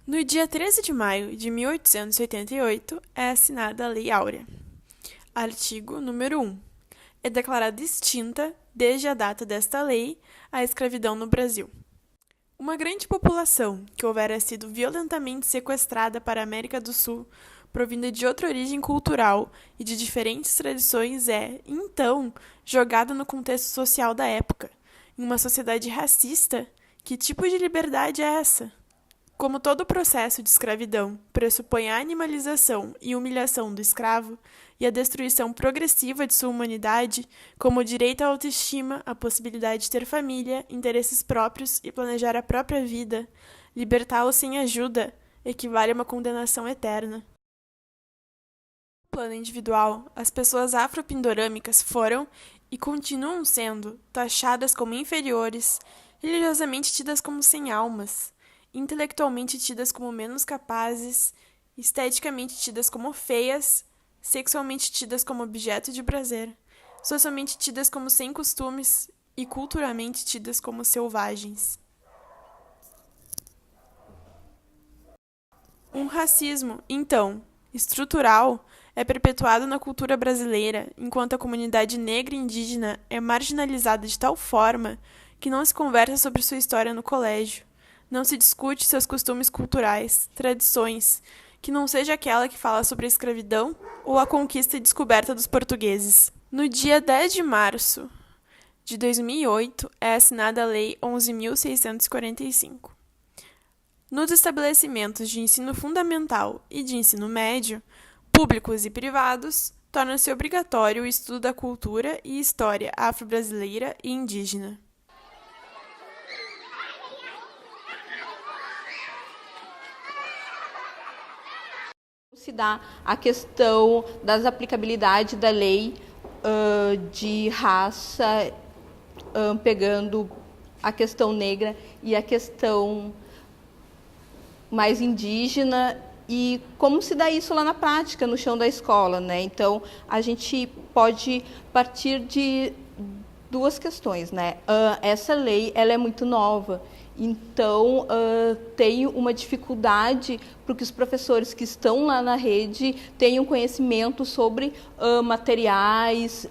No dia 13 de maio de 1888, é assinada a Lei Áurea. Artigo número 1. É declarada extinta, desde a data desta lei, a escravidão no Brasil. Uma grande população que houvera sido violentamente sequestrada para a América do Sul, provinda de outra origem cultural e de diferentes tradições, é, então, jogada no contexto social da época. Em uma sociedade racista, que tipo de liberdade é essa? Como todo processo de escravidão pressupõe a animalização e humilhação do escravo e a destruição progressiva de sua humanidade, como o direito à autoestima, a possibilidade de ter família, interesses próprios e planejar a própria vida, libertá-lo sem ajuda equivale a uma condenação eterna. No plano individual, as pessoas afropindorâmicas foram e continuam sendo taxadas como inferiores, religiosamente tidas como sem almas, intelectualmente tidas como menos capazes, esteticamente tidas como feias, sexualmente tidas como objeto de prazer, socialmente tidas como sem costumes e culturalmente tidas como selvagens. Um racismo, então, estrutural, é perpetuado na cultura brasileira, enquanto a comunidade negra e indígena é marginalizada de tal forma que não se conversa sobre sua história no colégio. Não se discute seus costumes culturais, tradições, que não seja aquela que fala sobre a escravidão ou a conquista e descoberta dos portugueses. No dia 10 de março de 2008, é assinada a Lei 11.645. Nos estabelecimentos de ensino fundamental e de ensino médio, públicos e privados, torna-se obrigatório o estudo da cultura e história afro-brasileira e indígena. Se dá a questão das aplicabilidades da lei de raça, pegando a questão negra e a questão mais indígena, e como se dá isso lá na prática, no chão da escola, né? Então, a gente pode partir de duas questões, né? Essa lei, ela é muito nova, então tem uma dificuldade para que os professores que estão lá na rede tenham conhecimento sobre materiais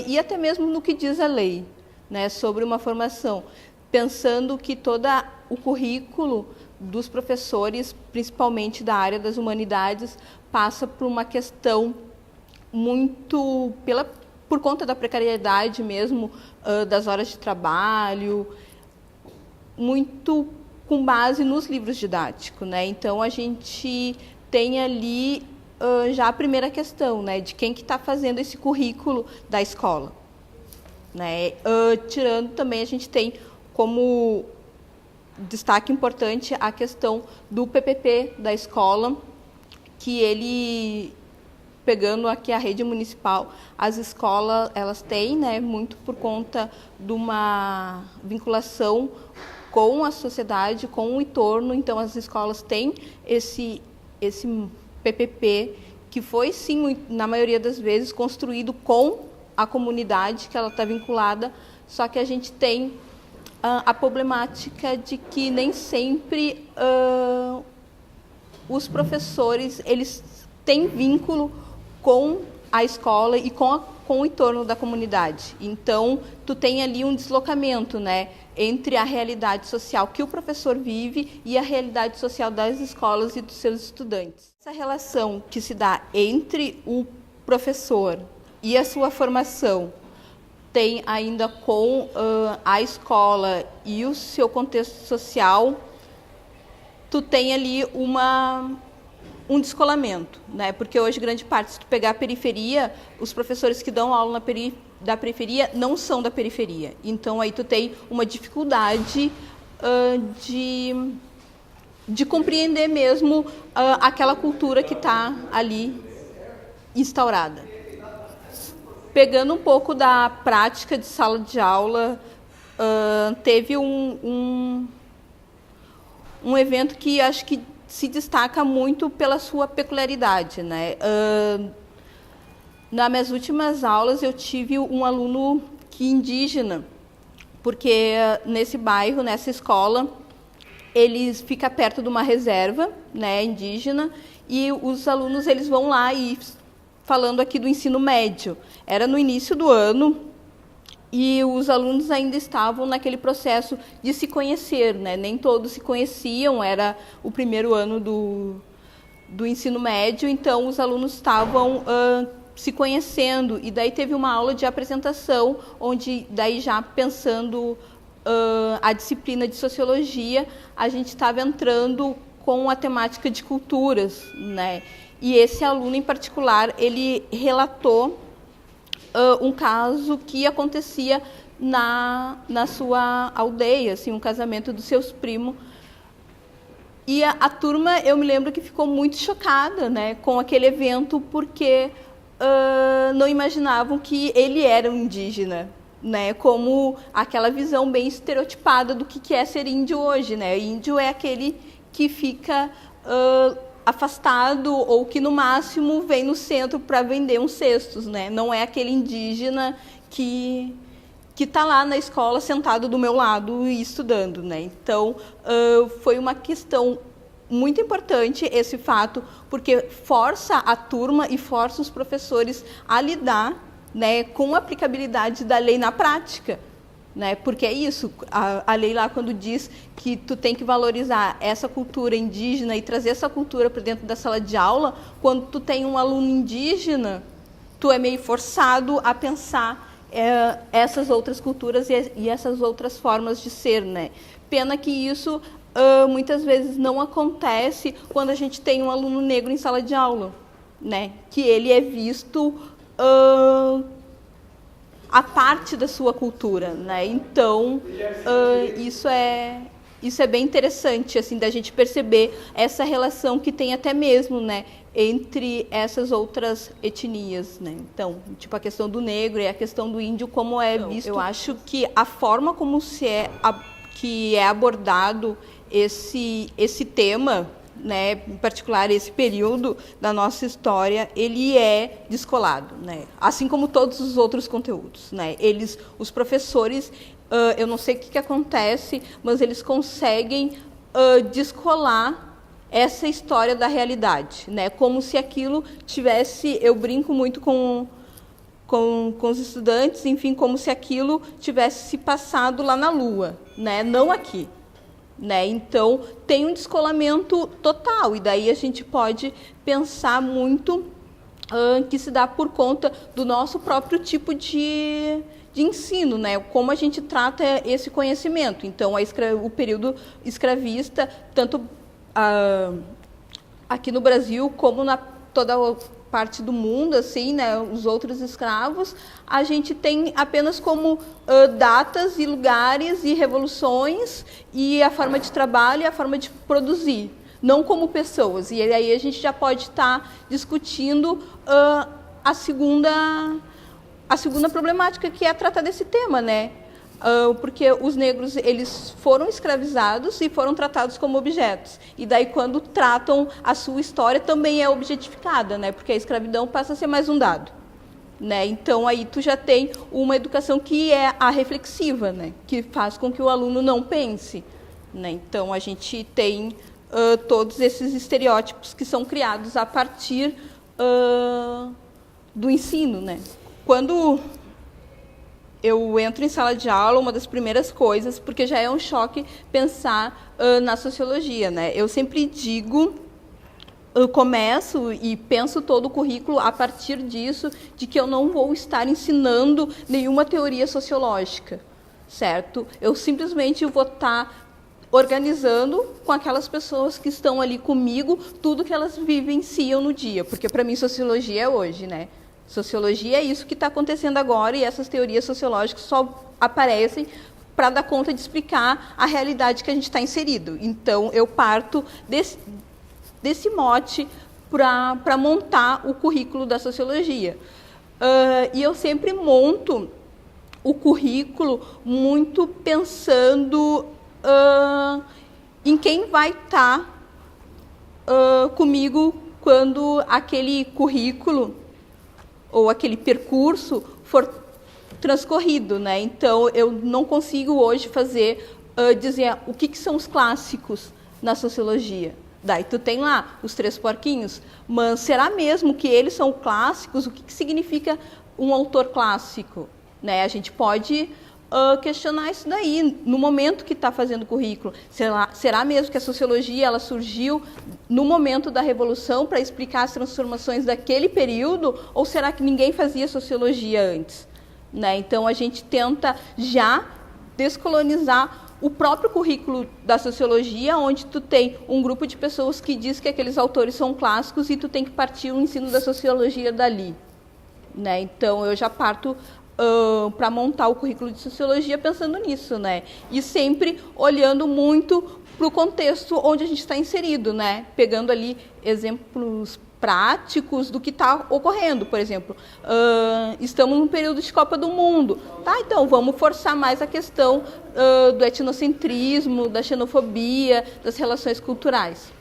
e até mesmo no que diz a lei, né? Sobre uma formação, pensando que todo o currículo dos professores, principalmente da área das humanidades, passa por uma questão muito por conta da precariedade mesmo, das horas de trabalho, muito com base nos livros didáticos, né? Então, a gente tem ali já a primeira questão, né? De quem que está fazendo esse currículo da escola, né? Tirando também, a gente tem como destaque importante a questão do PPP da escola, que ele, pegando aqui a rede municipal, as escolas, elas têm, né, muito por conta de uma vinculação com a sociedade, com o entorno. Então, as escolas têm esse PPP, que foi, sim, na maioria das vezes, construído com a comunidade que ela está vinculada, só que a gente tem a problemática de que nem sempre os professores eles têm vínculo com a escola e com o entorno da comunidade. Então, tu tem ali um deslocamento, né, entre a realidade social que o professor vive e a realidade social das escolas e dos seus estudantes. Essa relação que se dá entre o professor e a sua formação tem ainda com a escola e o seu contexto social, tu tem ali um descolamento, né? Porque hoje, grande parte, se tu pegar a periferia, os professores que dão aula da periferia não são da periferia. Então, aí tu tem uma dificuldade de compreender mesmo aquela cultura que está ali instaurada. Pegando um pouco da prática de sala de aula, teve um evento que acho que se destaca muito pela sua peculiaridade, né? Nas minhas últimas aulas, eu tive um aluno indígena, porque nesse bairro, nessa escola, ele fica perto de uma reserva, né, indígena, e os alunos eles vão lá e falando aqui do ensino médio. Era no início do ano e os alunos ainda estavam naquele processo de se conhecer, né? Nem todos se conheciam, era o primeiro ano do ensino médio, então os alunos estavam se conhecendo, e daí teve uma aula de apresentação, onde daí já pensando a disciplina de sociologia, a gente estava entrando com a temática de culturas, né? E esse aluno em particular, ele relatou um caso que acontecia na sua aldeia, assim, um casamento dos seus primos. E a turma, eu me lembro que ficou muito chocada, né, com aquele evento, porque não imaginavam que ele era um indígena, né, como aquela visão bem estereotipada do que é ser índio hoje, né? Índio é aquele que fica afastado ou que no máximo vem no centro para vender uns cestos, né? Não é aquele indígena que está lá na escola sentado do meu lado e estudando, né? Então foi uma questão muito importante esse fato, porque força a turma e força os professores a lidar, né, com a aplicabilidade da lei na prática, né? Porque é isso, a lei lá quando diz que tu tem que valorizar essa cultura indígena e trazer essa cultura para dentro da sala de aula, quando tu tem um aluno indígena, tu é meio forçado a pensar essas outras culturas e essas outras formas de ser, né? Pena que isso muitas vezes não acontece quando a gente tem um aluno negro em sala de aula, né? Que ele é visto a parte da sua cultura, né? Então isso é bem interessante, assim, da gente perceber essa relação que tem até mesmo, né, entre essas outras etnias, né? Então, tipo, a questão do negro e a questão do índio, como é visto. Eu acho que a forma como que é abordado esse tema, né, em particular esse período da nossa história, ele é descolado, né? Assim como todos os outros conteúdos, né? Os professores, eu não sei o que acontece, mas eles conseguem descolar essa história da realidade, né? Como se aquilo tivesse, eu brinco muito com os estudantes, enfim, como se aquilo tivesse se passado lá na Lua, né? Não aqui. Né? Então, tem um descolamento total, e daí a gente pode pensar muito que se dá por conta do nosso próprio tipo de ensino, né? Como a gente trata esse conhecimento. Então, o período escravista, tanto aqui no Brasil como na toda parte do mundo, assim, né, os outros escravos, a gente tem apenas como datas e lugares e revoluções e a forma de trabalho e a forma de produzir, não como pessoas. E aí a gente já pode estar discutindo a segunda problemática, que é tratar desse tema, né? Porque os negros, eles foram escravizados e foram tratados como objetos. E daí, quando tratam a sua história, também é objetificada, né? Porque a escravidão passa a ser mais um dado, né? Então, aí tu já tem uma educação que é a reflexiva, né? Que faz com que o aluno não pense, né? Então, a gente tem todos esses estereótipos que são criados a partir do ensino, né? Quando eu entro em sala de aula, uma das primeiras coisas, porque já é um choque pensar na sociologia, né? Eu sempre digo, eu começo e penso todo o currículo a partir disso, de que eu não vou estar ensinando nenhuma teoria sociológica, certo? Eu simplesmente vou estar organizando com aquelas pessoas que estão ali comigo tudo que elas vivenciam no dia, porque para mim sociologia é hoje, né? Sociologia é isso que está acontecendo agora, e essas teorias sociológicas só aparecem para dar conta de explicar a realidade que a gente está inserido. Então, eu parto desse mote para montar o currículo da sociologia. E eu sempre monto o currículo muito pensando em quem vai estar comigo quando aquele currículo ou aquele percurso for transcorrido, né? Então, eu não consigo hoje fazer dizer o que são os clássicos na sociologia. Daí tu tem lá os Três Porquinhos, mas será mesmo que eles são clássicos? O que significa um autor clássico? Né? A gente pode questionar isso daí, no momento que está fazendo o currículo. Será mesmo que a sociologia ela surgiu no momento da Revolução para explicar as transformações daquele período? Ou será que ninguém fazia sociologia antes? Né? Então, a gente tenta já descolonizar o próprio currículo da sociologia, onde tu tem um grupo de pessoas que diz que aqueles autores são clássicos e tu tem que partir o ensino da sociologia dali. Né? Então, eu já parto para montar o currículo de sociologia pensando nisso, né? E sempre olhando muito para o contexto onde a gente está inserido, né? Pegando ali exemplos práticos do que está ocorrendo. Por exemplo, estamos num período de Copa do Mundo. Tá, então vamos forçar mais a questão do etnocentrismo, da xenofobia, das relações culturais.